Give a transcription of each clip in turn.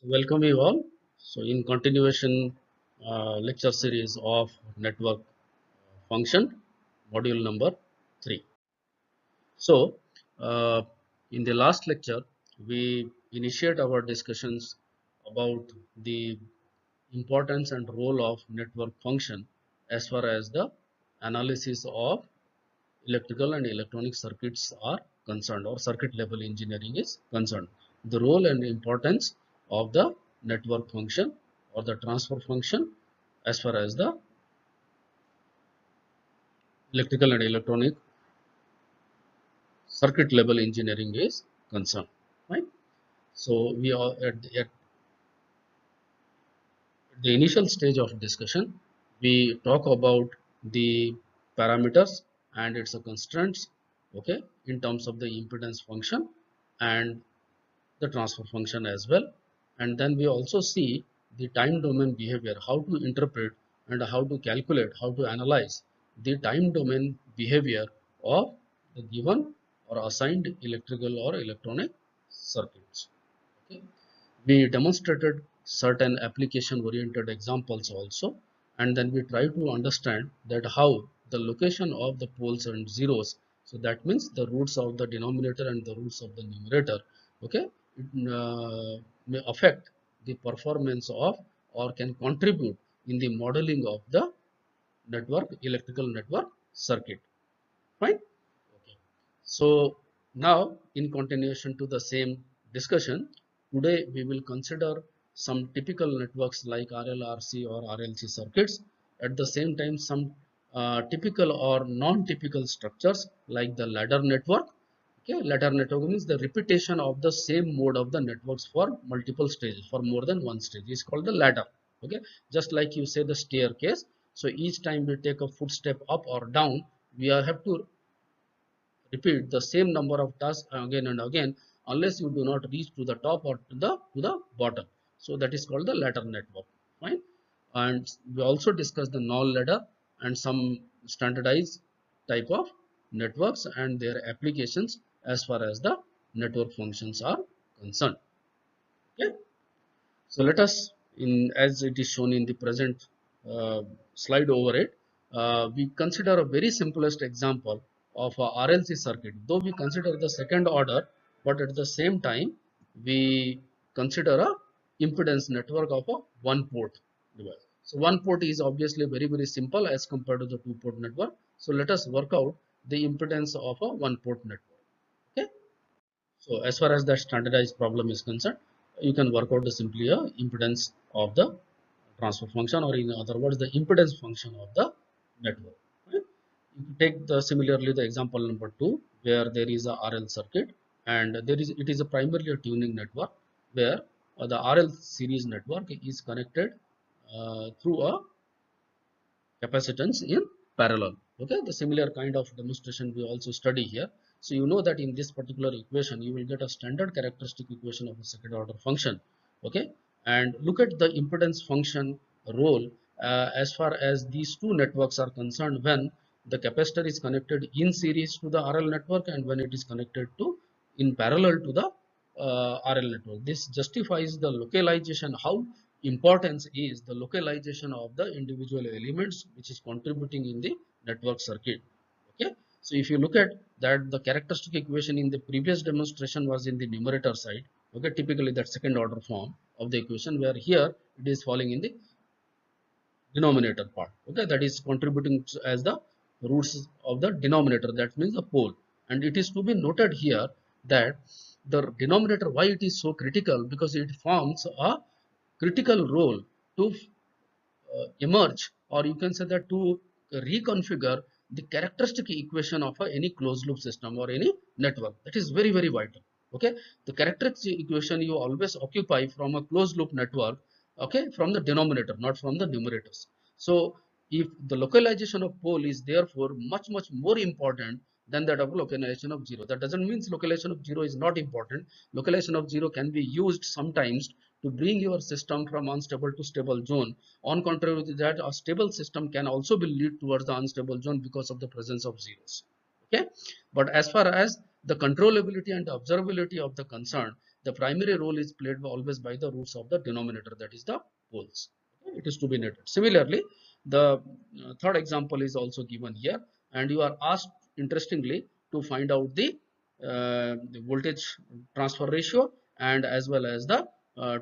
Welcome you all. So in continuation lecture series of network function, module number 3. So in the last lecture, we initiate our discussions about the importance and role of network function as far as the analysis of electrical and electronic circuits are concerned, or circuit level engineering is concerned. The role and importance of the network function or the transfer function as far as the electrical and electronic circuit level engineering is concerned, right? So we are at the initial stage of discussion, we talk about the parameters and its constraints, okay, in terms of the impedance function and the transfer function as well. And then we also see the time domain behavior, how to interpret and how to calculate, how to analyze the time domain behavior of the given or assigned electrical or electronic circuits. Okay. We demonstrated certain application oriented examples also, and then we try to understand that how the location of the poles and zeros, so that means the roots of the denominator and the roots of the numerator, okay, it may affect the performance of or can contribute in the modeling of the electrical network circuit, fine. Okay. So now in continuation to the same discussion, today we will consider some typical networks like RLRC or RLC circuits. At the same time, some typical or non-typical structures like the ladder network. Okay, ladder network means the repetition of the same mode of the networks for multiple stages, for more than one stage is called the ladder. Okay, just like you say the staircase. So each time we take a footstep up or down, we have to repeat the same number of tasks again and again unless you do not reach to the top or to the bottom. So that is called the ladder network, fine. And we also discussed the null ladder and some standardized type of networks and their applications as far as the network functions are concerned. Okay. So let us, in as it is shown in the present slide over it, we consider a very simplest example of a RLC circuit. Though we consider the second order, but at the same time we consider a impedance network of a one port device. So one port is obviously very simple as compared to the two port network. So let us work out the impedance of a one port network. Okay. So as far as that standardized problem is concerned, you can work out the simply a impedance of the transfer function, or in other words, the impedance function of the network. Right? You take the similarly the example number 2, where there is a RL circuit and it is a primarily a tuning network where the RL series network is connected through a capacitance in parallel. Okay, the similar kind of demonstration we also study here. So you know that in this particular equation you will get a standard characteristic equation of a second order function. Okay, and look at the impedance function role as far as these two networks are concerned when the capacitor is connected in series to the RL network and when it is connected to in parallel to the RL network. This justifies the localization, how importance is the localization of the individual elements which is contributing in the network circuit. Okay, so if you look at that, the characteristic equation in the previous demonstration was in the numerator side. Okay, typically that second order form of the equation, where here it is falling in the denominator part. Okay, that is contributing as the roots of the denominator, that means the pole. And it is to be noted here that the denominator, why it is so critical, because it forms a critical role to emerge, or you can say that to reconfigure the characteristic equation of any closed loop system or any network. That is very vital. Okay, the characteristic equation you always occupy from a closed loop network, okay, from the denominator, not from the numerators. So if the localization of pole is therefore much more important than that of localization of zero. That doesn't mean localization of zero is not important. Localization of zero can be used sometimes to bring your system from unstable to stable zone. On contrary to that, a stable system can also be lead towards the unstable zone because of the presence of zeros. Okay, but as far as the controllability and observability of the concern, the primary role is played always by the roots of the denominator, that is the poles. Okay? It is to be noted. Similarly, the third example is also given here, and you are asked, interestingly, to find out the voltage transfer ratio and as well as the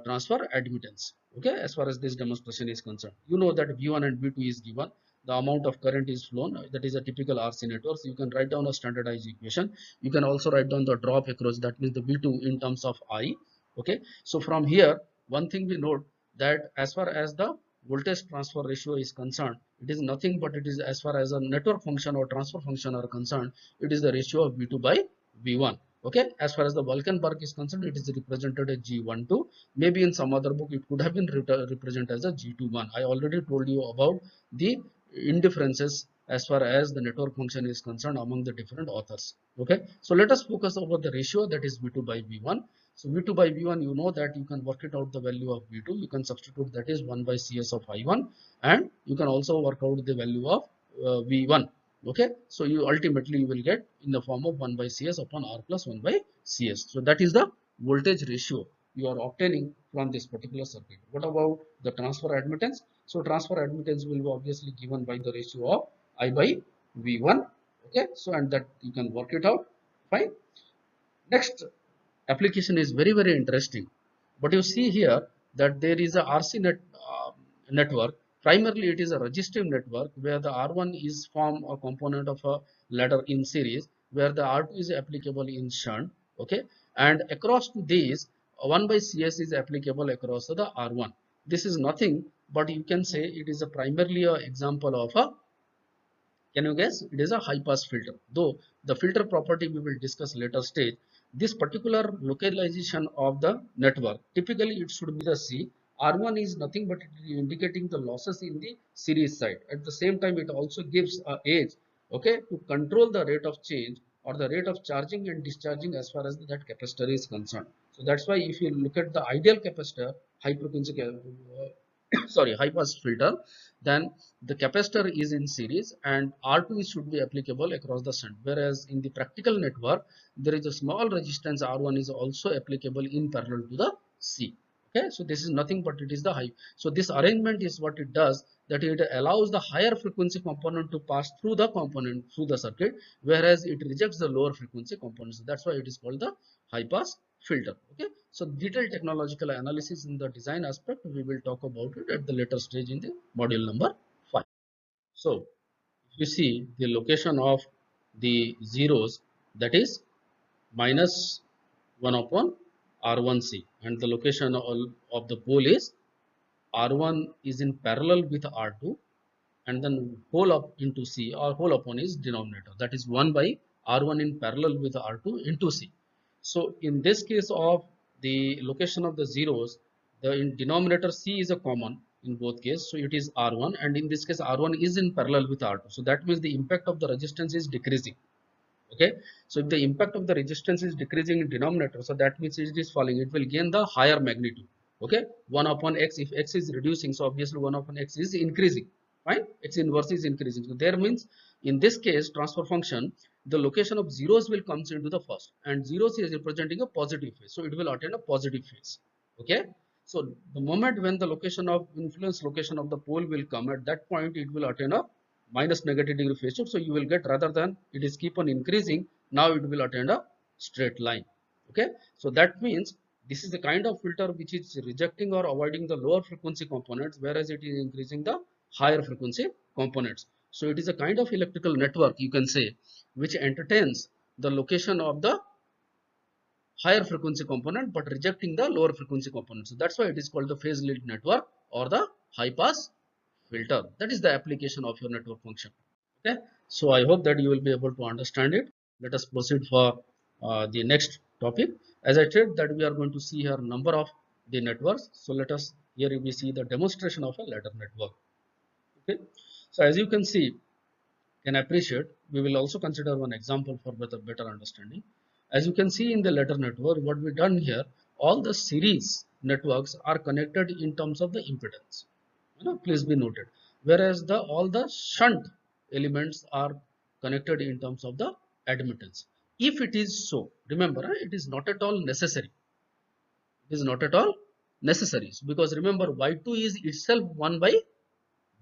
transfer admittance. Okay, as far as this demonstration is concerned, you know that V1 and V2 is given, the amount of current is flown, that is a typical RC network. So you can write down a standardized equation. You can also write down the drop across, that means the V2 in terms of I. Okay, so from here, one thing we note, that as far as the voltage transfer ratio is concerned, it is nothing but it is, as far as a network function or transfer function are concerned, it is the ratio of V2 by V1. Okay, as far as the Valkenberg is concerned, it is represented as G12. Maybe in some other book it could have been represented as a G21. I already told you about the indifferences as far as the network function is concerned among the different authors. Okay, so let us focus over the ratio, that is V2 by V1. So V2 by V1, you know that you can work it out the value of V2, you can substitute, that is 1 by CS of I1, and you can also work out the value of V1. Okay, so you ultimately you will get in the form of 1 by CS upon R plus 1 by CS. So that is the voltage ratio you are obtaining from this particular circuit. What about the transfer admittance? So transfer admittance will be obviously given by the ratio of I by V1. Okay, so and that you can work it out. Fine. Next application is very interesting, but you see here that there is a network. Primarily it is a resistive network where the R1 is form or component of a ladder in series, where the R2 is applicable in shunt. Okay, and across to these 1 by CS is applicable across to the R1. This is nothing but you can say it is a primarily a example of a, can you guess? It is a high pass filter. Though the filter property we will discuss later stage. This particular localization of the network, typically it should be the C. R1 is nothing but it is indicating the losses in the series side. At the same time, it also gives a edge, okay, to control the rate of change or the rate of charging and discharging as far as that capacitor is concerned. So that's why if you look at the ideal capacitor, high frequency sorry, high pass filter, then the capacitor is in series and R2 should be applicable across the shunt, whereas in the practical network there is a small resistance R1 is also applicable in parallel to the C. Okay, so this is nothing but it is the high. So this arrangement is what it does, that it allows the higher frequency component to pass through the component through the circuit, whereas it rejects the lower frequency components. So that's why it is called the high pass filter. Okay, so detailed technological analysis in the design aspect we will talk about it at the later stage in the module number 5. So if you see the location of the zeros, that is minus 1 upon R1C, and the location of the pole is R1 is in parallel with R2, and then whole up into C or whole upon is denominator, that is 1 by R1 in parallel with R2 into C. So in this case of the location of the zeros, the in denominator C is a common in both cases, so it is R1, and in this case R1 is in parallel with R2, so that means the impact of the resistance is decreasing. Okay, so if the impact of the resistance is decreasing in denominator, so that means it is falling, it will gain the higher magnitude. Okay, 1 upon x, if x is reducing, so obviously 1 upon x is increasing. Fine, x inverse is increasing, so there means in this case transfer function, the location of zeros will comes into the first, and zeros is representing a positive phase, so it will attain a positive phase. Okay, so the moment when the location of influence location of the pole will come, at that point it will attain a minus negative degree phase shift. So you will get, rather than it is keep on increasing, now it will attain a straight line. Okay, so that means this is the kind of filter which is rejecting or avoiding the lower frequency components, whereas it is increasing the higher frequency components. So it is a kind of electrical network, you can say, which entertains the location of the higher frequency component but rejecting the lower frequency component. So that's why it is called the phase lead network or the high pass filter. That is the application of your network function. Okay, so I hope that you will be able to understand it. Let us proceed for the next topic. As I said that we are going to see here number of the networks. So let us, here we see the demonstration of a ladder network. Okay, so as you can see, can appreciate, we will also consider one example for better understanding. As you can see in the ladder network, what we done here, all the series networks are connected in terms of the impedance. Please be noted. Whereas all the shunt elements are connected in terms of the admittance. If it is so, remember, it is not at all necessary. It is not at all necessary, because remember y2 is itself 1 by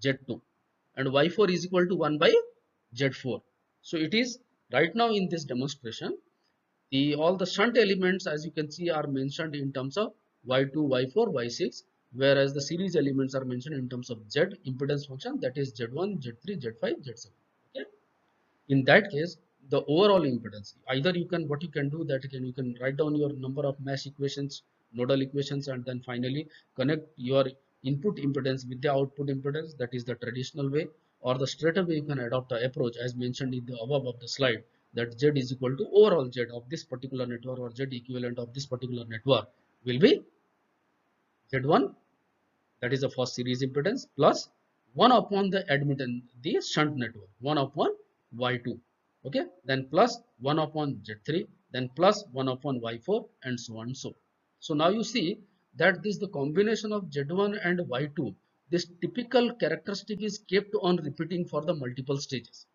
z2 and y4 is equal to 1 by z4. So it is right now in this demonstration, the all the shunt elements as you can see are mentioned in terms of y2, y4, y6, whereas the series elements are mentioned in terms of z impedance function, that is z1, z3, z5, z7. Okay. In that case, the overall impedance, either you can, what you can do, that you can write down your number of mesh equations, nodal equations, and then finally connect your input impedance with the output impedance, that is the traditional way, or the straight away you can adopt the approach as mentioned in the above of the slide, that z is equal to overall z of this particular network, or z equivalent of this particular network will be z1, that is the first series impedance, plus 1 upon the admittance, the shunt network, 1 upon y2, okay, then plus 1 upon z3, then plus 1 upon y4, and so on. So now you see that this the combination of z1 and y2, this typical characteristic is kept on repeating for the multiple stages.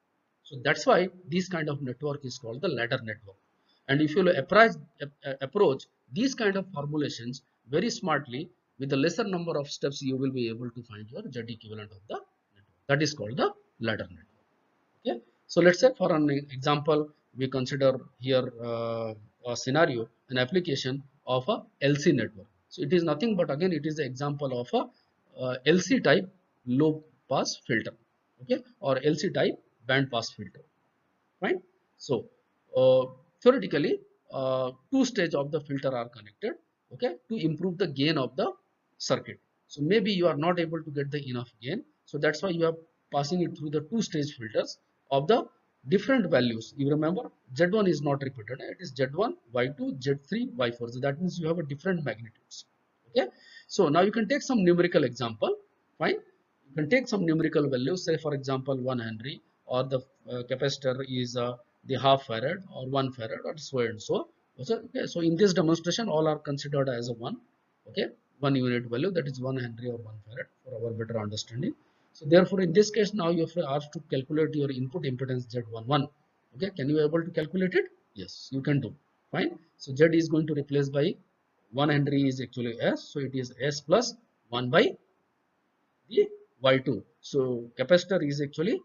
So that's why this kind of network is called the ladder network. And if you approach these kind of formulations very smartly, with the lesser number of steps, you will be able to find your Z equivalent of the network. That is called the ladder network. Okay. So let's say for an example, we consider here a scenario, an application of a LC network. So it is nothing but again it is the example of a LC type low pass filter, okay, or LC type band pass filter. Right. So uh, theoretically, two stage of the filter are connected, okay, to improve the gain of the circuit. So maybe you are not able to get the enough gain, so that's why you are passing it through the two stage filters of the different values. You remember z1 is not repeated, it is z1, y2, z3, y4, so that means you have a different magnitudes. Okay. So now you can take some numerical example. Fine. You can take some numerical values, say for example 1 Henry, or the capacitor is the half farad or 1 farad, or so and so. Okay, so in this demonstration all are considered as a 1, okay, 1 unit value, that is 1 Henry or 1 farad for our better understanding. So therefore in this case now you are asked to calculate your input impedance Z11. Okay, can you able to calculate it? Yes, you can do. Fine. So Z is going to replace by 1 Henry is actually S, so it is S plus 1 by the y2. So capacitor is actually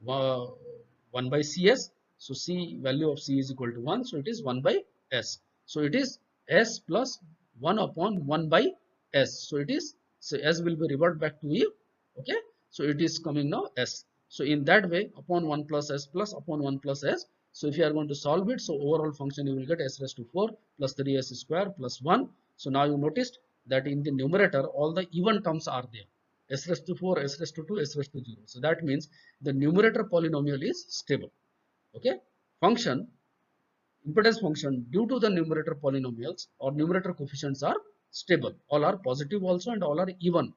1 by cs. So c value of c is equal to 1, so it is 1 by s. So it is s plus 1 upon 1 by s. So it is, so s will be revert back to you. Okay. So it is coming now s. So in that way, upon 1 plus s plus upon 1 plus s. So if you are going to solve it, so overall function you will get s raised to 4 plus 3s square plus 1. So now you noticed that in the numerator all the even terms are there, s raised to 4, s raised to 2, s raised to 0. So that means the numerator polynomial is stable. Okay. Function, impedance function due to the numerator polynomials or numerator coefficients are stable. All are positive also and all are even.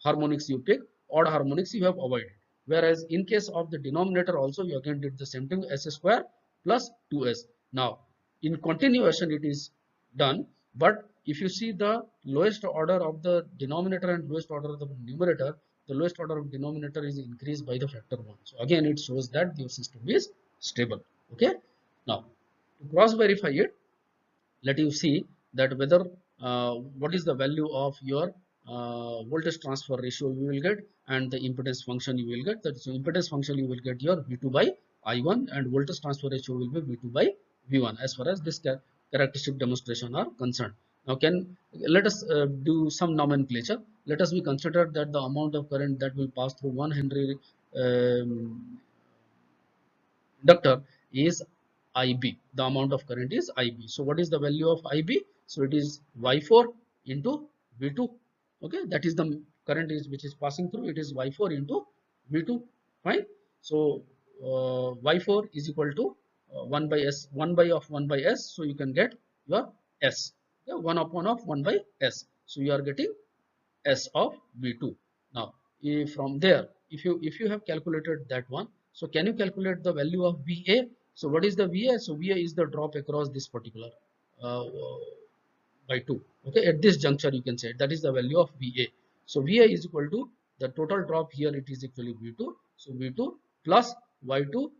Harmonics you pick, odd harmonics you have avoided. Whereas in case of the denominator also you again did the same thing, s square plus 2s. Now in continuation it is done, but if you see the lowest order of the denominator and lowest order of the numerator, the lowest order of denominator is increased by the factor 1. So again it shows that your system is stable. Okay. Now to cross verify it, let you see that whether what is the value of your voltage transfer ratio you will get, and the impedance function you will get. That is, impedance function you will get your V2 by I1, and voltage transfer ratio will be V2 by V1 as far as this characteristic demonstration are concerned. Now let us do some nomenclature. Let us be consider that the amount of current that will pass through 1 Henry inductor is IB. The amount of current is IB. So what is the value of IB? So it is Y4 into V2. Okay, that is the current is which is passing through. It is Y4 into V2. Fine. So Y4 is equal to 1 by S, 1 by of 1 by S. So you can get your S. Okay, 1 upon of 1 by S. So you are getting S of V2. Now, from there, if you have calculated that one, so can you calculate the value of VA? So what is the VA? So VA is the drop across this particular uh, by 2. Okay, at this juncture you can say that is the value of VA. So VA is equal to the total drop here. It is actually V2. So V2 plus Y2.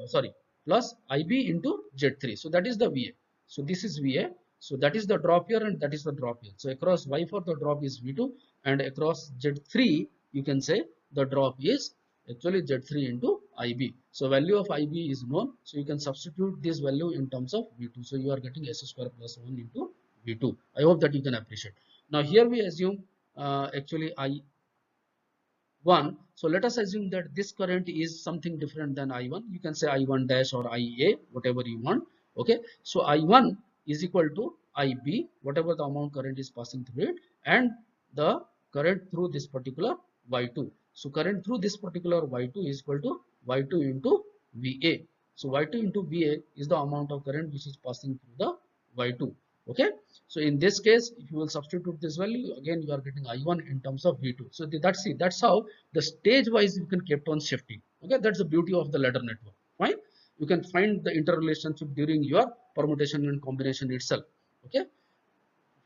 Sorry. plus IB into Z3. So that is the VA. So this is VA. So that is the drop here and that is the drop here. So across Y4 the drop is V2 and across Z3 you can say the drop is actually Z3 into IB. So value of IB is known. So you can substitute this value in terms of V2. So you are getting S square plus 1 into V2. I hope that you can appreciate. Now here we assume actually I1. So let us assume that this current is something different than I1. You can say I1 dash or IA, whatever you want. Okay. So I1 is equal to IB, whatever the amount current is passing through it, and the current through this particular Y2. So current through this particular Y2 is equal to Y2 into VA. So Y2 into VA is the amount of current which is passing through the Y2. Okay. So in this case, if you will substitute this value, again you are getting I1 in terms of V2. So that's it. That's how the stage wise you can keep on shifting. Okay, that's the beauty of the ladder network. Fine. You can find the interrelationship during your permutation and combination itself. Okay.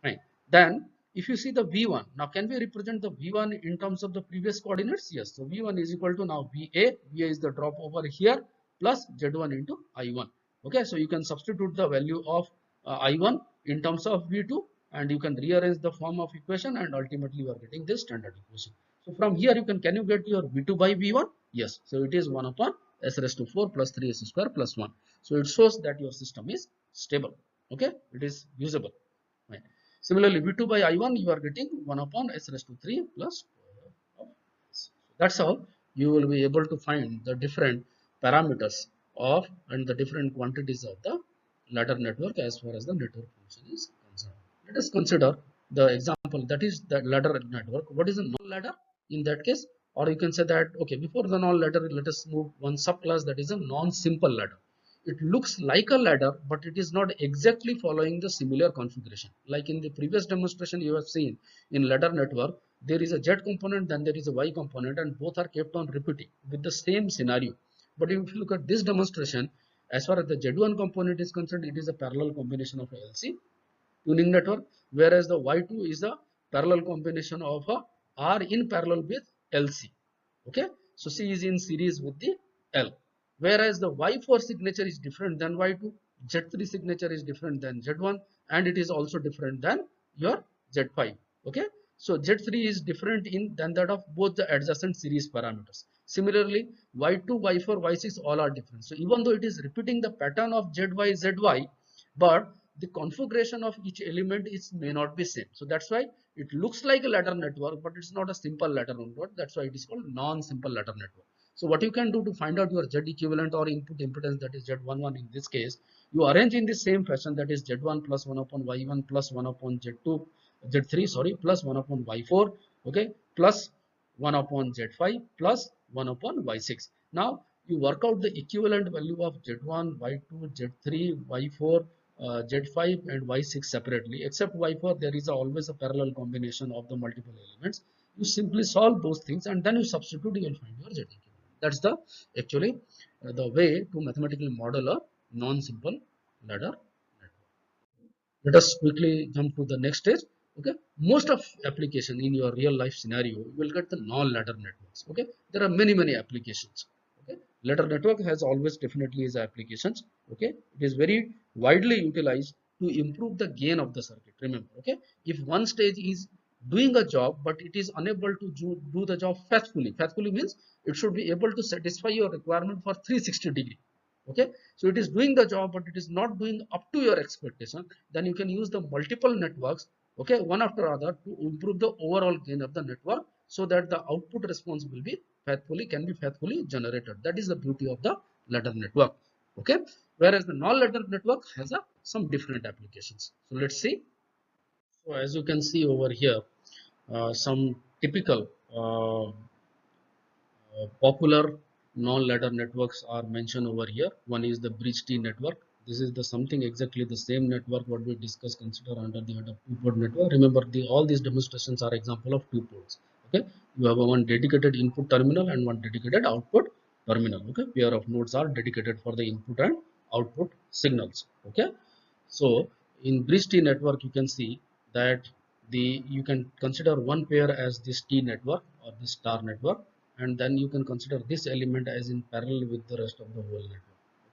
Fine. Then if you see the V1, now can we represent the V1 in terms of the previous coordinates? Yes. So V1 is equal to now VA. VA is the drop over here plus Z1 into I1. Okay. So you can substitute the value of I1 in terms of V2 and you can rearrange the form of equation and ultimately you are getting this standard equation. So from here can you get your V2 by V1? Yes. So it is 1 upon S raised to 4 plus 3S square plus 1. So it shows that your system is stable. Okay. It is usable. Right. Similarly, V2 by I1 you are getting 1 upon S raised to 3 plus of S. That's how you will be able to find the different parameters of and the different quantities of the ladder network as far as the network function is concerned. Let us consider the example that is the ladder network. What is a non-ladder in that case? Or you can say that okay, before the non-ladder, let us move one subclass that is a non-simple ladder. It looks like a ladder, but it is not exactly following the similar configuration. Like in the previous demonstration you have seen in ladder network, there is a Z component, then there is a Y component, and both are kept on repeating with the same scenario. But if you look at this demonstration, as far as the Z1 component is concerned, it is a parallel combination of a LC tuning network, whereas the Y2 is a parallel combination of a R in parallel with LC. Okay, so C is in series with the L, whereas the Y4 signature is different than Y2, Z3 signature is different than Z1, and it is also different than your Z5. Okay, so Z3 is different in than that of both the adjacent series parameters. Similarly, Y2, Y4, Y6 all are different. So even though it is repeating the pattern of ZY, but the configuration of each element is may not be same. So that's why it looks like a ladder network, but it's not a simple ladder network. That's why it is called non-simple ladder network. So what you can do to find out your Z equivalent or input impedance, that is Z11 in this case, you arrange in the same fashion, that is Z1 plus 1 upon Y1 plus 1 upon Z2, Z3 sorry, plus 1 upon Y4, okay, plus 1 upon Z5 plus 1 upon Y6. Now you work out the equivalent value of Z1, Y2, Z3, Y4, Z5 and Y6 separately. Except Y4, there is always a parallel combination of the multiple elements. You simply solve those things and then you substitute, you will find your Z equivalent. That's the actually the way to mathematically model a non-simple ladder network. Let us quickly jump to the next stage. Okay, most of application in your real life scenario you will get the non-ladder networks. Okay, there are many applications. Okay, ladder network has always definitely is applications. Okay, it is very widely utilized to improve the gain of the circuit. Remember, okay, if one stage is doing a job but it is unable to do the job faithfully means it should be able to satisfy your requirement for 360-degree. Okay, so it is doing the job but it is not doing up to your expectation, then you can use the multiple networks, okay, one after other to improve the overall gain of the network so that the output response will be faithfully generated. That is the beauty of the ladder network. Okay, whereas the non-ladder network has some different applications. So let's see. So as you can see over here, some typical popular non-ladder networks are mentioned over here. One is the bridge T network. This is the something exactly the same network what we discussed consider under the other two-port network. Remember, all these demonstrations are example of two ports. Okay, you have one dedicated input terminal and one dedicated output terminal. Okay, pair of nodes are dedicated for the input and output signals. Okay, so in bridge T network, you can see that you can consider one pair as this T network or this star network, and then you can consider this element as in parallel with the rest of the whole network.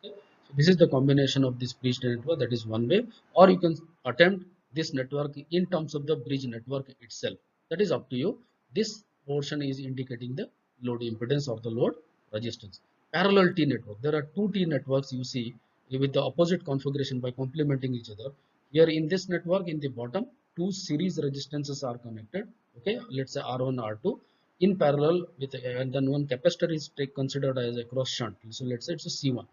Okay, This is the combination of this bridge network, that is one way, or you can attempt this network in terms of the bridge network itself. That is up to you. This portion is indicating the load impedance or the load resistance. Parallel T network. There are two T networks you see with the opposite configuration by complementing each other. Here in this network, in the bottom, two series resistances are connected. Okay, let's say R1, R2 in parallel with, and then one capacitor is considered as a cross shunt. So let's say it's a C1.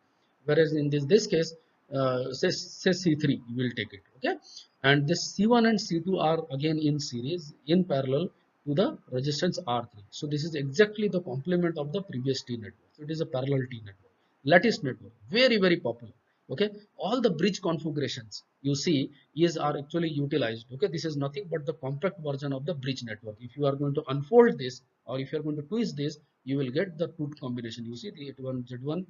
Whereas in this case, say C3, you will take it. Okay, and this C1 and C2 are again in series in parallel to the resistance R3. So this is exactly the complement of the previous T network. So it is a parallel T network. Lattice network, very popular. Okay, all the bridge configurations you see is are actually utilized. Okay, this is nothing but the compact version of the bridge network. If you are going to unfold this, or if you are going to twist this, you will get the two combination. You see the Z1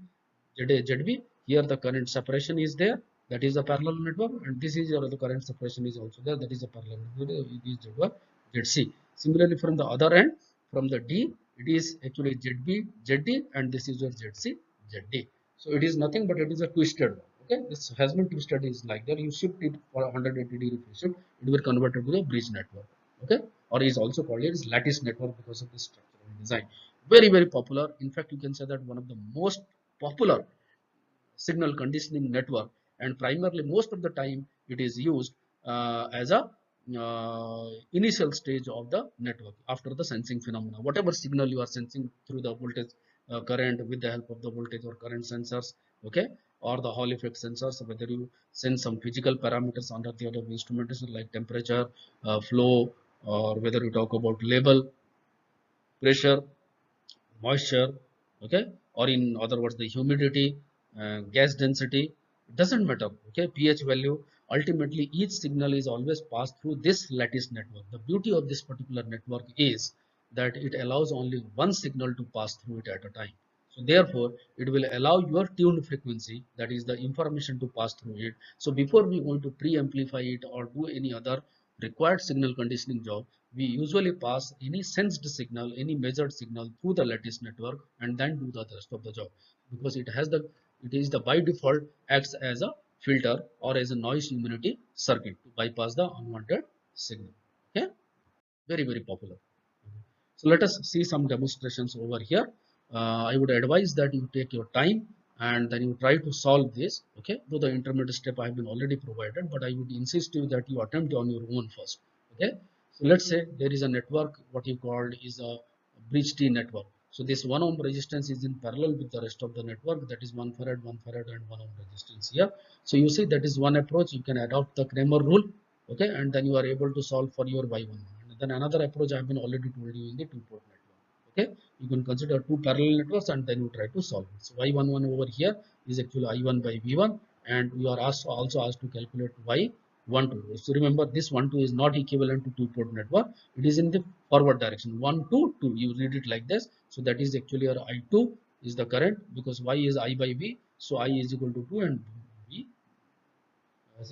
ZA ZB. Here the current separation is there, that is a parallel network, and this is your the current separation is also there, that is a parallel network. It is Z1 ZC. Similarly, from the other end, from the D, it is actually ZB ZD, and this is your ZC ZD. So it is nothing but it is a twisted one. Okay, this has been twisted is like that. You shift it for 180-degree phase shift, it will convert it to a bridge network. Okay, or is also called as lattice network because of the structural design. Very popular. In fact, you can say that one of the most popular signal conditioning network, and primarily most of the time it is used as a initial stage of the network after the sensing phenomena. Whatever signal you are sensing through the voltage current with the help of the voltage or current sensors, okay, or the Hall effect sensors, whether you sense some physical parameters under the other instrumentation like temperature, flow, or whether you talk about label, pressure, moisture, okay, or in other words the humidity, gas density, it doesn't matter. Okay, pH value, ultimately each signal is always passed through this lattice network. The beauty of this particular network is that it allows only one signal to pass through it at a time. So therefore it will allow your tuned frequency, that is the information, to pass through it. So before we going to pre-amplify it or do any other required signal conditioning job, we usually pass any sensed signal, any measured signal through the lattice network and then do the rest of the job, because it is the by default acts as a filter or as a noise immunity circuit to bypass the unwanted signal. Okay, very popular. So let us see some demonstrations over here. I would advise that you take your time and then you try to solve this. Okay, though the intermediate step I have been already provided, but I would insist you that you attempt on your own first. Okay, so let's say there is a network, what you called is a bridge T network. So this 1 ohm resistance is in parallel with the rest of the network, that is 1 farad, 1 farad and 1 ohm resistance here. So you see that is one approach. You can adopt the Kramer rule, okay, and then you are able to solve for your y1. And then another approach I have been already told you in the two-port network. Okay, you can consider two parallel networks and then you try to solve it. So y11 over here is actually I1 by V1, and you are also asked to calculate y12. So remember, this 1 2 is not equivalent to two-port network. It is in the forward direction, 1 2 2. You read it like this. So that is actually your I2 is the current, because y is I by V. So I is equal to 2 and V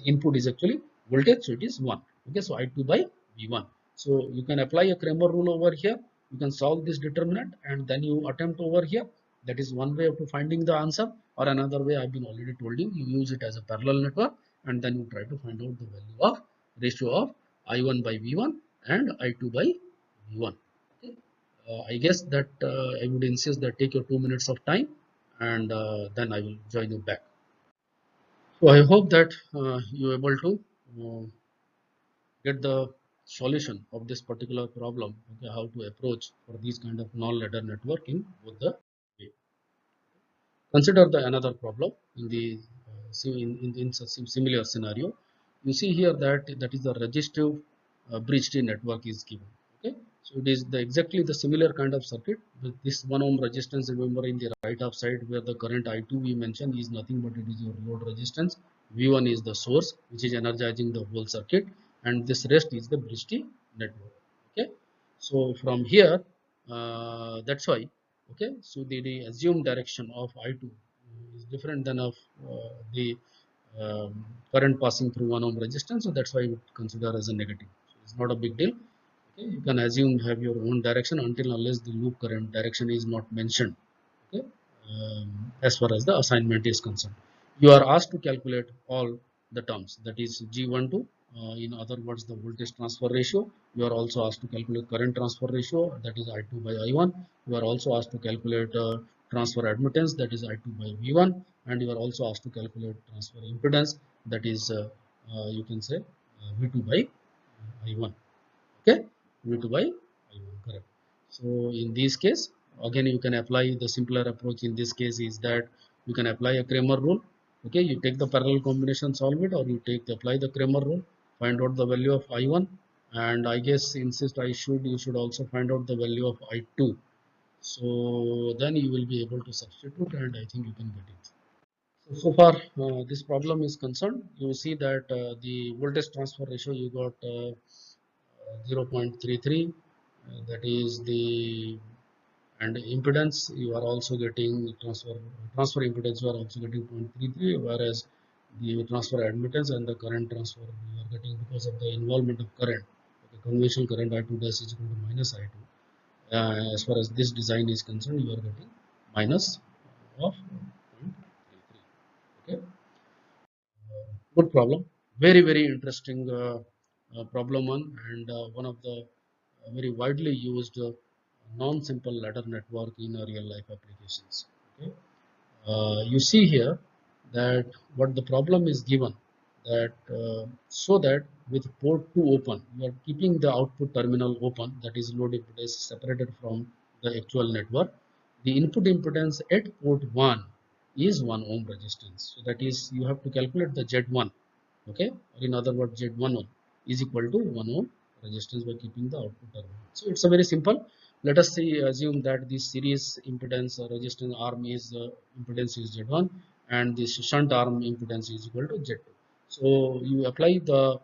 input is actually voltage, so it is 1. Okay, so I2 by V1. So you can apply a Kramer rule over here. You can solve this determinant and then you attempt over here. That is one way of finding the answer, or another way I've been already told you. You use it as a parallel network and then you try to find out the value of ratio of I1 by V1 and I2 by V1. Okay. I guess that I would insist that take your 2 minutes of time, and then I will join you back. So I hope that you're able to uh, get the solution of this particular problem. Okay, how to approach for these kind of non-ladder network in both the way. Consider the another problem in the in similar scenario. You see here that that is the resistive bridge tree network is given. Okay, so it is the exactly the similar kind of circuit with this 1 ohm resistance. Remember, in the right half side where the current I2 we mentioned is nothing but it is your load resistance. V1 is the source which is energizing the whole circuit, and this rest is the bridge tree network. Okay, so from here, that's why. Okay, so the assumed direction of I2 is different than of the current passing through 1 ohm resistance, so that's why we consider as a negative. So it's not a big deal. Okay, you can assume have your own direction until unless the loop current direction is not mentioned. Okay, as far as the assignment is concerned. You are asked to calculate all the terms, that is G12, in other words the voltage transfer ratio. You are also asked to calculate current transfer ratio, that is I2 by I1. You are also asked to calculate transfer admittance, that is I2 by V1, and you are also asked to calculate transfer impedance, that is you can say V2 by I1. Okay, V2 by I1, correct. So in this case, again you can apply the simpler approach. In this case is that you can apply a Kramer rule. Okay, you take the parallel combination, solve it, or you apply the Kramer rule, find out the value of I1, and I guess insist I should you should also find out the value of I2. So then you will be able to substitute, and I think you can get it. So far this problem is concerned, you see that the voltage transfer ratio you got 0.33, that is the, and impedance you are also getting transfer impedance you are also getting 0.33, whereas the transfer admittance and the current transfer you are getting because of the involvement of current. Okay, conventional current I2 dash is equal to minus I2. As far as this design is concerned, you are getting minus of 0.33. Okay, good problem, very interesting problem one, and one of the very widely used non-simple ladder network in real life applications. Okay, you see here that what the problem is given, that so that with port 2 open you are keeping the output terminal open, that is load impedance separated from the actual network. The input impedance at port 1 is 1 ohm resistance, so that is you have to calculate the Z1. Okay, or in other words Z1 is equal to 1 ohm resistance by keeping the output terminal. So it's a very simple. Let us say assume that this series impedance resistance arm is impedance is Z1, and this shunt arm impedance is equal to Z2. So you apply the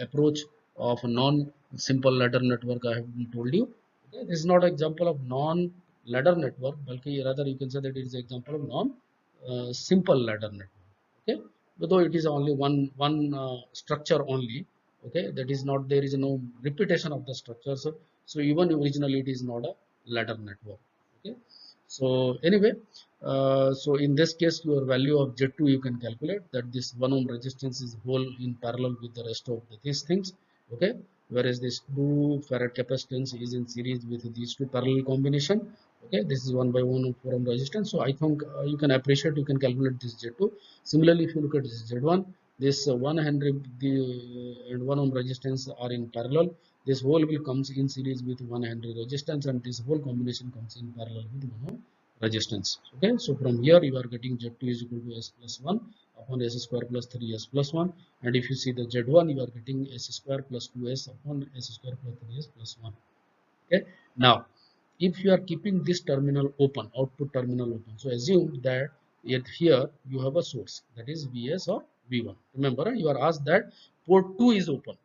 approach of a non-simple ladder network I have told you. Okay, this is not an example of non-ladder network, but rather you can say that it is an example of non-simple ladder network. Okay, though it is only one structure only. Okay, that is not, there is no repetition of the structure. So even originally it is not a ladder network. Okay, so anyway, so in this case your value of Z2 you can calculate that this 1 ohm resistance is whole in parallel with the rest of these things. Okay, whereas this 2 farad capacitance is in series with these two parallel combination. Okay, this is 1 by 1 4 ohm resistance. So I think you can appreciate, you can calculate this Z2. Similarly, if you look at this Z1, this 100 and 1 ohm resistance are in parallel. This whole will comes in series with 100 resistance, and this whole combination comes in parallel with 1 ohm resistance. Okay, so from here you are getting Z2 is equal to S plus 1 upon S square plus 3S plus 1, and if you see the Z1 you are getting S square plus 2S upon S square plus 3S plus 1. Okay, now if you are keeping this terminal open, output terminal open, so assume that yet here you have a source, that is Vs or V1. Remember, you are asked that port 2 is open,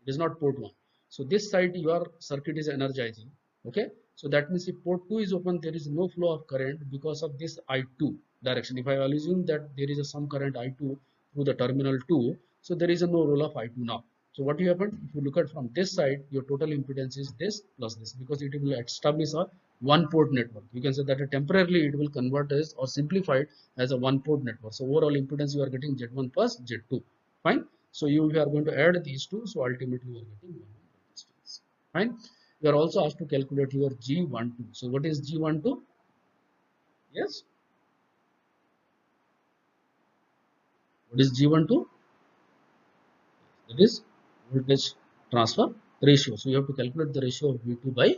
it is not port 1. So this side your circuit is energizing. Okay, so that means if port 2 is open, there is no flow of current because of this I2 direction. If I assume that there is some current I2 through the terminal 2, so there is no role of I2 now. So what will happen, if you look at from this side, your total impedance is this plus this, because it will establish a one port network. You can say that temporarily it will convert as or simplify it as a one port network. So overall impedance you are getting Z1 plus Z2. Fine. So you are going to add these two. So ultimately you are getting 1 ohm resistance. Fine. You are also asked to calculate your G12. So what is G12? Yes. What is G12? That is voltage transfer ratio. So you have to calculate the ratio of V2 by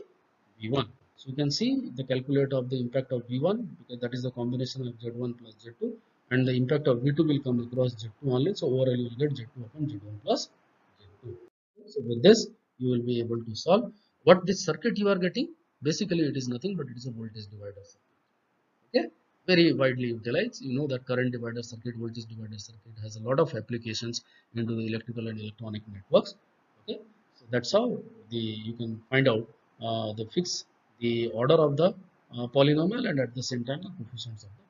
V1. So you can see the calculator of the impact of V1, because that is the combination of Z1 plus Z2, and the impact of V2 will come across Z2 only. So overall you will get Z2 upon Z1 plus Z2. So with this you will be able to solve. What this circuit you are getting, basically it is nothing but it is a voltage divider circuit. Okay, very widely utilized. You know that current divider circuit, voltage divider circuit has a lot of applications into the electrical and electronic networks. Okay, so that's how the you can find out the fix the order of the polynomial, and at the same time the coefficients of the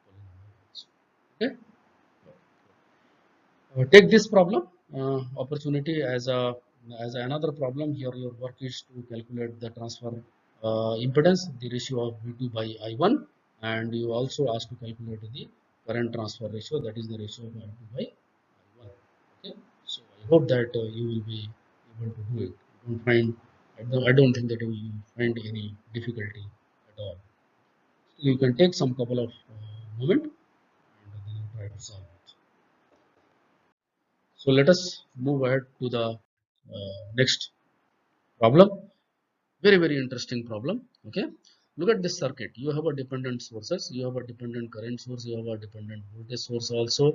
polynomial. Okay, take this problem opportunity as another problem. Here your work is to calculate the transfer impedance, the ratio of V2 by I1, and you also ask to calculate the current transfer ratio, that is the ratio of I2 by I1. Okay, so I hope that you will be able to do it. Don't find, I don't think that you will find any difficulty at all. You can take some couple of moment and then you try to solve it. So let us move ahead to the next problem. Very interesting problem. Okay, look at this circuit. You have a dependent sources, you have a dependent current source, you have a dependent voltage source also.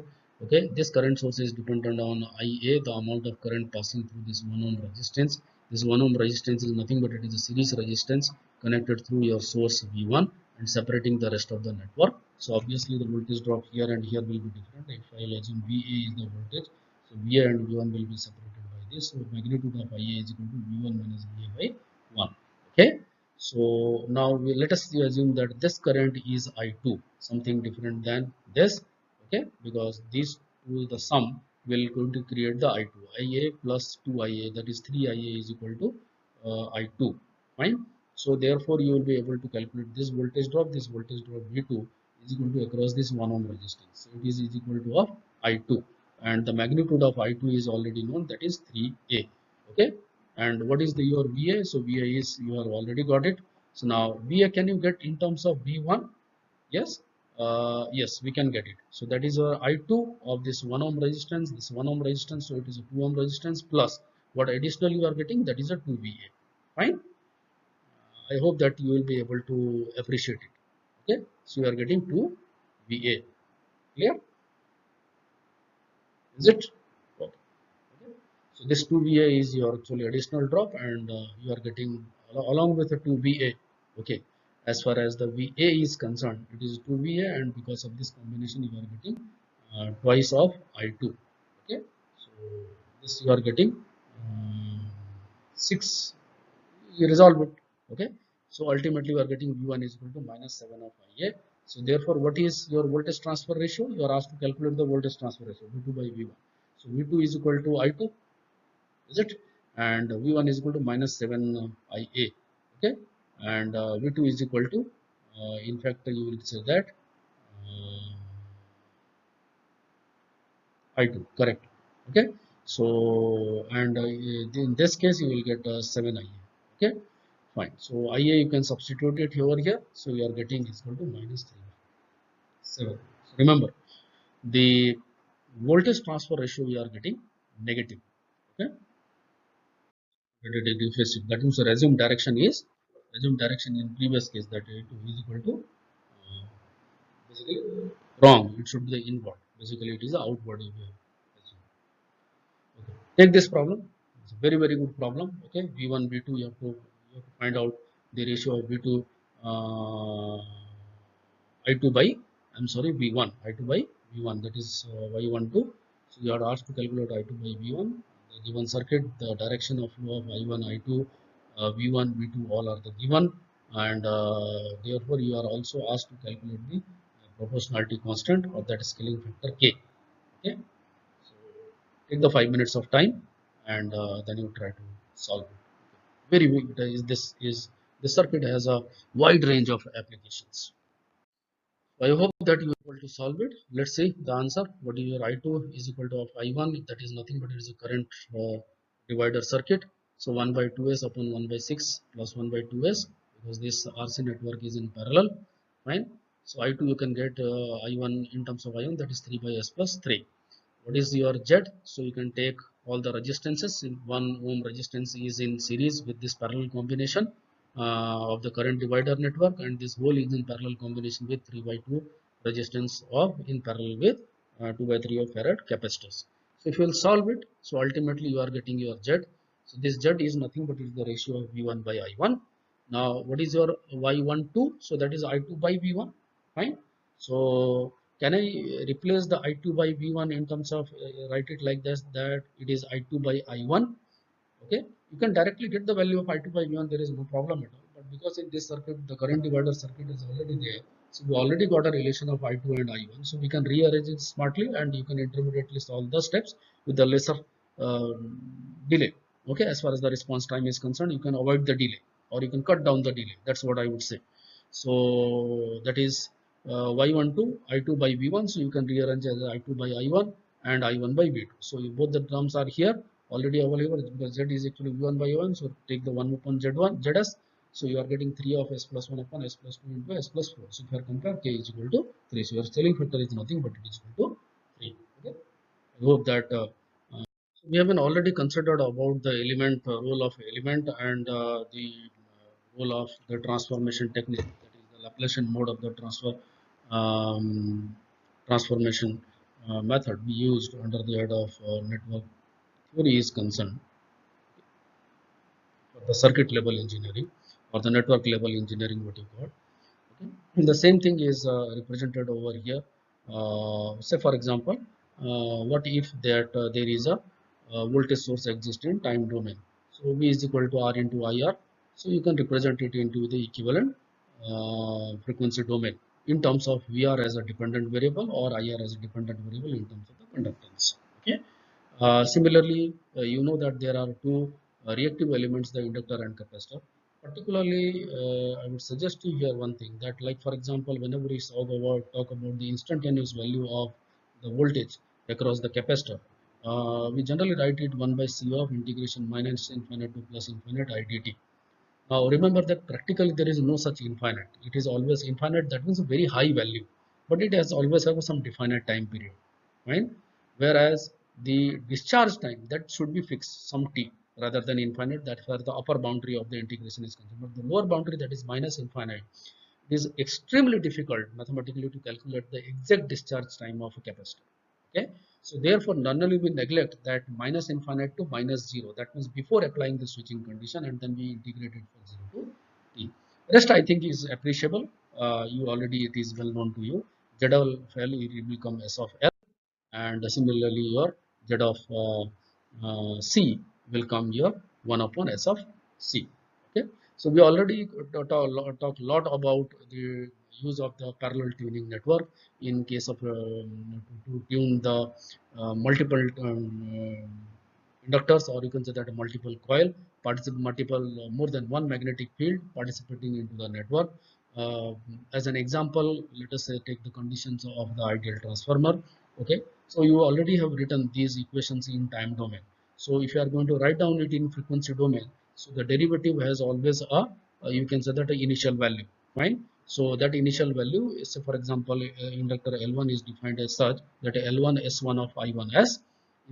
Okay, this current source is dependent on Ia, the amount of current passing through this 1 ohm resistance. This 1 ohm resistance is nothing but it is a series resistance connected through your source V1 and separating the rest of the network. So obviously the voltage drop here and here will be different. If I will assume VA is the voltage, so VA and V1 will be separated by this. So magnitude of Ia is equal to V1 minus VA by 1. Okay, so now let us assume that this current is I2, something different than this. Okay, because these two, the sum will going to create the I2. Ia plus 2Ia, that is 3Ia is equal to I2. Fine. So therefore you will be able to calculate this voltage drop. This voltage drop V2 is equal to across this 1 ohm resistance. So it is equal to of I2, and the magnitude of I2 is already known, that is 3A. Okay, and what is the your VA? So VA is, you have already got it. So now VA can you get in terms of V1? Yes, yes, we can get it. So that is I2 of this 1 ohm resistance, this 1 ohm resistance, so it is a 2 ohm resistance plus what additional you are getting, that is a 2 VA. Fine. I hope that you will be able to appreciate it. Okay, so you are getting 2 VA. Clear? Is it? Okay. Okay. So this 2VA is your actually additional drop, and you are getting along with the 2VA. Okay, as far as the VA is concerned, it is 2VA, and because of this combination you are getting twice of I2. Okay, so this you are getting 6. You resolve it. Okay, so ultimately you are getting V1 is equal to minus 7 of Ia. So therefore what is your voltage transfer ratio? You are asked to calculate the voltage transfer ratio, V2 by V1. So V2 is equal to I2, is it? And V1 is equal to minus 7 Ia. Okay, and V2 is equal to in fact you will say that uh, I2, correct. Okay, so and in this case you will get 7 Ia. Okay, fine. So Ia you can substitute it over here. So you are getting is equal to minus 3 7. So remember the voltage transfer ratio we are getting negative. Okay, that means the assumed direction in previous case, that it is equal to basically wrong. It should be the inward. Basically it is the outward. If you assume. Okay. Take this problem. It's a very good problem. Okay, V1 V2 you have to find out the ratio of V2 uh, I2 by, I'm sorry, V1 I2 by V1, that is Y12. So you are asked to calculate I2 by V1. The given circuit, the direction of flow of I1 I2 V1 V2 all are the given, and therefore you are also asked to calculate the proportionality constant, or that is scaling factor K. Okay, so take the 5 minutes of time, and then you try to solve it. Very big. This circuit has a wide range of applications. I hope that you are able to solve it. Let's see the answer. What is your I2 is equal to of I1? That is nothing but it is a current divider circuit. So 1 by 2s upon 1 by 6 plus 1 by 2s, because this RC network is in parallel. Fine. So I2 you can get I1 in terms of I1, that is 3 by s plus 3. What is your Z? So you can take all the resistances. In 1 ohm resistance is in series with this parallel combination of the current divider network, and this whole is in parallel combination with 3 by 2 resistance of in parallel with 2 by 3 of farad capacitors. So if you will solve it, so ultimately you are getting your Z. So this Z is nothing but is the ratio of V1 by I1. Now what is your Y12? So that is I2 by V1. Fine. So can I replace the I2 by V1 in terms of write it like this, that it is I2 by I1? Okay, you can directly get the value of I2 by V1. There is no problem at all. But because in this circuit the current divider circuit is already there, so we already got a relation of I2 and I1. So we can rearrange it smartly, and you can intermediately solve the steps with the lesser delay. Okay, as far as the response time is concerned, you can avoid the delay, or you can cut down the delay. That's what I would say. So that is y12 I2 by v1, so you can rearrange as I2 by I1 and I1 by v2. So both the terms are here already available because z is actually v1 by v1, so take the 1 upon z1 zs, so you are getting 3 of s plus 1 upon s plus 2 into s plus 4. So if you are compare, k is equal to 3, so your scaling factor is nothing but it is equal to 3. Okay, I hope that we have been already considered about the element role of element and the role of the transformation technique, that is the Laplacian mode of the transformation method we used under the head of network theory is concerned for the circuit level engineering or the network level engineering, what you call. Okay. And the same thing is represented over here. Say for example, what if that there is a voltage source exists in time domain. So V is equal to R into IR. So you can represent it into the equivalent frequency domain in terms of VR as a dependent variable or IR as a dependent variable in terms of the conductance. Okay. Similarly, you know that there are two reactive elements, the inductor and capacitor. Particularly, I would suggest to you here one thing that, like for example, whenever we talk about the instantaneous value of the voltage across the capacitor, we generally write it 1 by C of integration minus infinite to plus infinite I dt. Now remember that practically there is no such infinite. It is always infinite. That means a very high value, but it has always have some definite time period, right? Whereas the discharge time that should be fixed some t rather than infinite. That's where the upper boundary of the integration is concerned. But the lower boundary, that is minus infinite, it is extremely difficult mathematically to calculate the exact discharge time of a capacitor. Okay, so therefore normally we neglect that minus infinite to minus 0. That means before applying the switching condition, and then we integrate it from 0 to t. Rest I think is appreciable. You already, it is well known to you. ZL value will become S of L, and similarly your Z of C will come here 1 upon S of C. Okay, so we already talk a lot about the use of the parallel tuning network in case of to tune the multiple inductors, or you can say that a multiple coil multiple more than one magnetic field participating into the network. uh, as an example, let us say take the conditions of the ideal transformer. Okay, so you already have written these equations in time domain. So if you are going to write down it in frequency domain, so the derivative has always a you can say that a initial value, right? So that initial value is, for example, inductor L1 is defined as such that L1 S1 of I1S,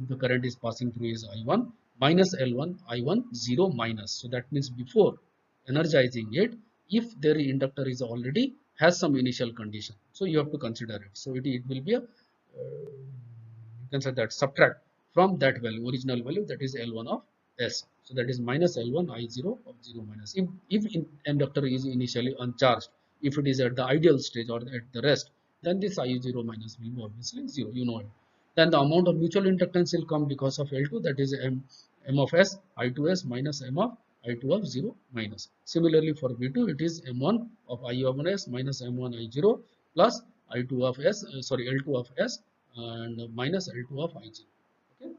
if the current is passing through, is I1 minus L1 I1 0 minus. So that means before energizing it, if their inductor is already has some initial condition, so you have to consider it. So it will be a you can say that subtract from that value, original value, that is L1 of S. So that is minus L1 I0 of 0 minus. If inductor is initially uncharged, if it is at the ideal stage or at the rest, then this I0 minus will be obviously 0, you know it. Then the amount of mutual inductance will come because of L2, that is M of S, I2S minus M of I2 of 0 minus. Similarly for V2, it is M1 of I1S minus M1 I0 plus I2 of S, sorry, L2 of S and minus L2 of I0. Okay.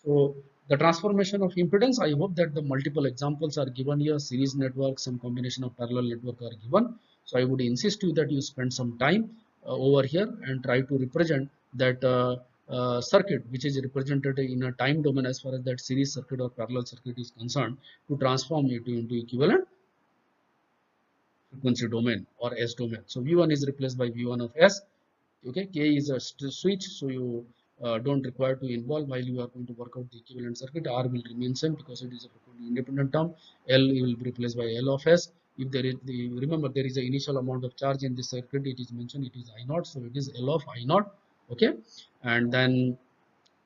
So the transformation of impedance, I hope that the multiple examples are given here, series network, some combination of parallel network are given. So I would insist you that you spend some time over here and try to represent that circuit which is represented in a time domain as far as that series circuit or parallel circuit is concerned, to transform it into equivalent frequency domain or S domain. So V1 is replaced by V1 of S. Okay, K is a switch, so you don't require to involve while you are going to work out the equivalent circuit. R will remain same because it is a frequently independent term. L will be replaced by L of S. If there is remember there is an initial amount of charge in this circuit, it is mentioned, it is I naught, so it is L of I naught. Okay, and then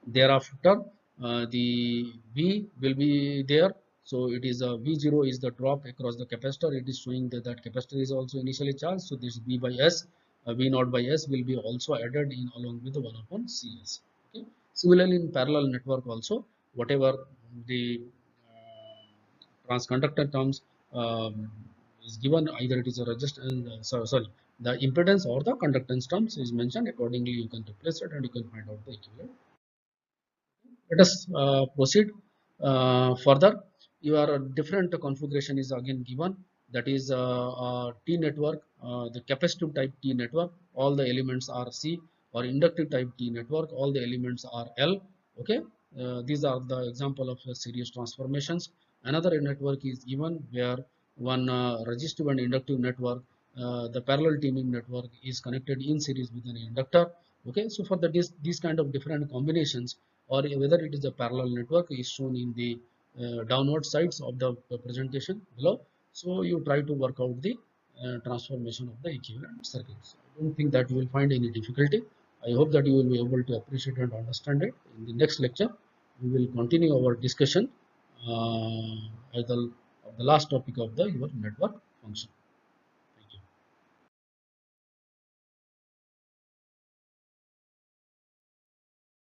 thereafter the V will be there. So it is a V0 is the drop across the capacitor. It is showing that that capacitor is also initially charged. So this V by S, V naught by S will be also added in along with the 1 upon Cs. Okay. Similarly in parallel network also, whatever the transconductor terms is given, either it is a resistance, sorry, the impedance or the conductance terms is mentioned. Accordingly, you can replace it and you can find out the equivalent. Let us proceed further. Your different configuration is again given. that is T network, the capacitive type T network, all the elements are C, or inductive type T network, all the elements are L. Okay, these are the example of series transformations. Another network is even where one resistive and inductive network, the parallel teaming network is connected in series with an inductor. Okay, so for the these kind of different combinations, or whether it is a parallel network, is shown in the downward sides of the presentation below. So you try to work out the transformation of the equivalent circuits. I don't think that you will find any difficulty. I hope that you will be able to appreciate and understand it. In the next lecture, we will continue our discussion at the last topic of the your network function.